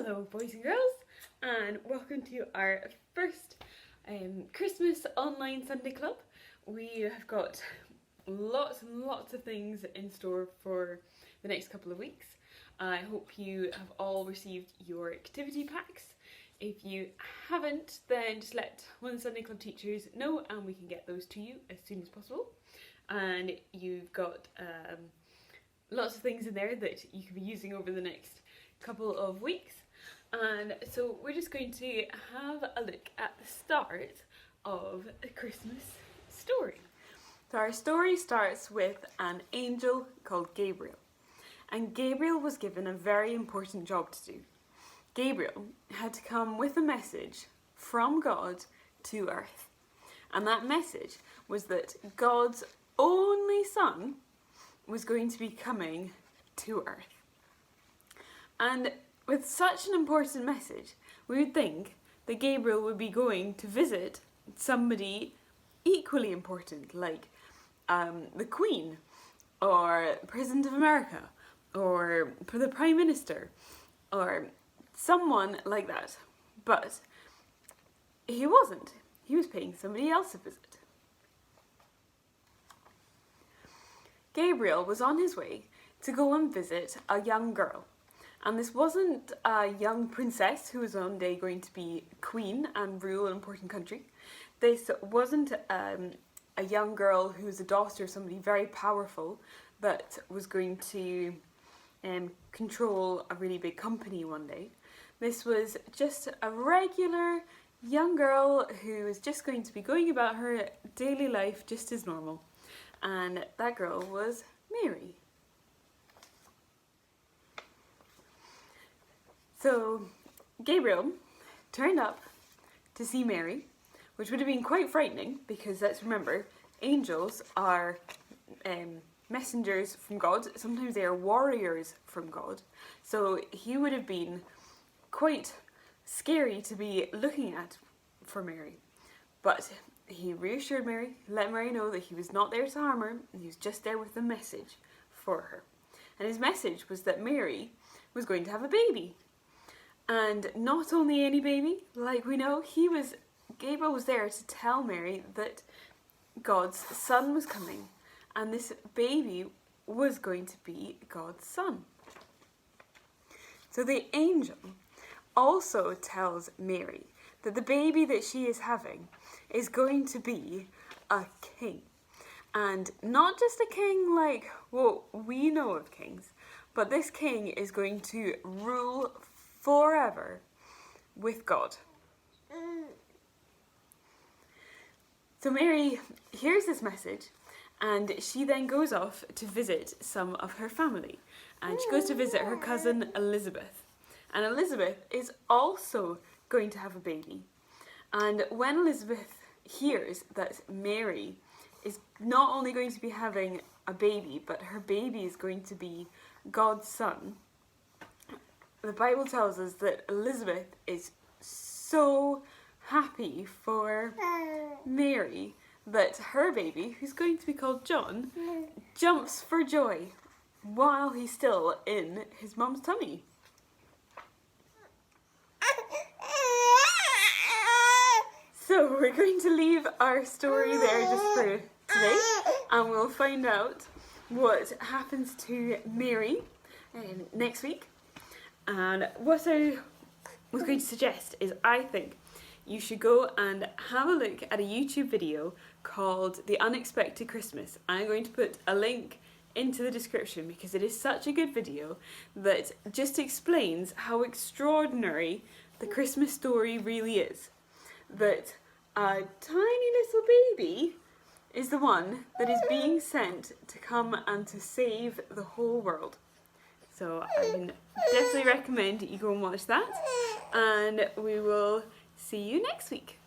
Hello boys and girls, and welcome to our first Christmas online Sunday club. We have got lots and lots of things in store for the next couple of weeks. I hope you have all received your activity packs. If you haven't, then just let one of the Sunday club teachers know and we can get those to you as soon as possible. And you've got lots of things in there that you can be using over the next couple of weeks. And so we're just going to have a look at the start of a Christmas story. So our story starts with an angel called Gabriel. And Gabriel was given a very important job to do. Gabriel had to come with a message from God to earth. And that message was that God's only son was going to be coming to earth. And with such an important message, we would think that Gabriel would be going to visit somebody equally important, like the Queen, or President of America, or the Prime Minister, or someone like that. But he wasn't. He was paying somebody else a visit. Gabriel was on his way to go and visit a young girl. And this wasn't a young princess who was one day going to be queen and rule an important country. This wasn't a young girl who was a daughter of somebody very powerful that was going to control a really big company one day. This was just a regular young girl who was just going to be going about her daily life just as normal. And that girl was Mary. So Gabriel turned up to see Mary, which would have been quite frightening because let's remember, angels are messengers from God. Sometimes they are warriors from God. So he would have been quite scary to be looking at for Mary. But he reassured Mary, let Mary know that he was not there to harm her, and he was just there with a message for her. And his message was that Mary was going to have a baby. And not only any baby, like we know, Gabriel was there to tell Mary that God's son was coming, and this baby was going to be God's son. So the angel also tells Mary that the baby that she is having is going to be a king. And not just a king like what we know of kings, but this king is going to rule forever with God. So Mary hears this message and she then goes off to visit some of her family. And she goes to visit her cousin Elizabeth. And Elizabeth is also going to have a baby. And when Elizabeth hears that Mary is not only going to be having a baby, but her baby is going to be God's son, the Bible tells us that Elizabeth is so happy for Mary that her baby, who's going to be called John, jumps for joy while he's still in his mum's tummy. So we're going to leave our story there just for today, and we'll find out what happens to Mary next week. And what I was going to suggest is I think you should go and have a look at a YouTube video called The Unexpected Christmas. I'm going to put a link into the description because it is such a good video that just explains how extraordinary the Christmas story really is. That a tiny little baby is the one that is being sent to come and to save the whole world. So I can definitely recommend you go and watch that, and we will see you next week.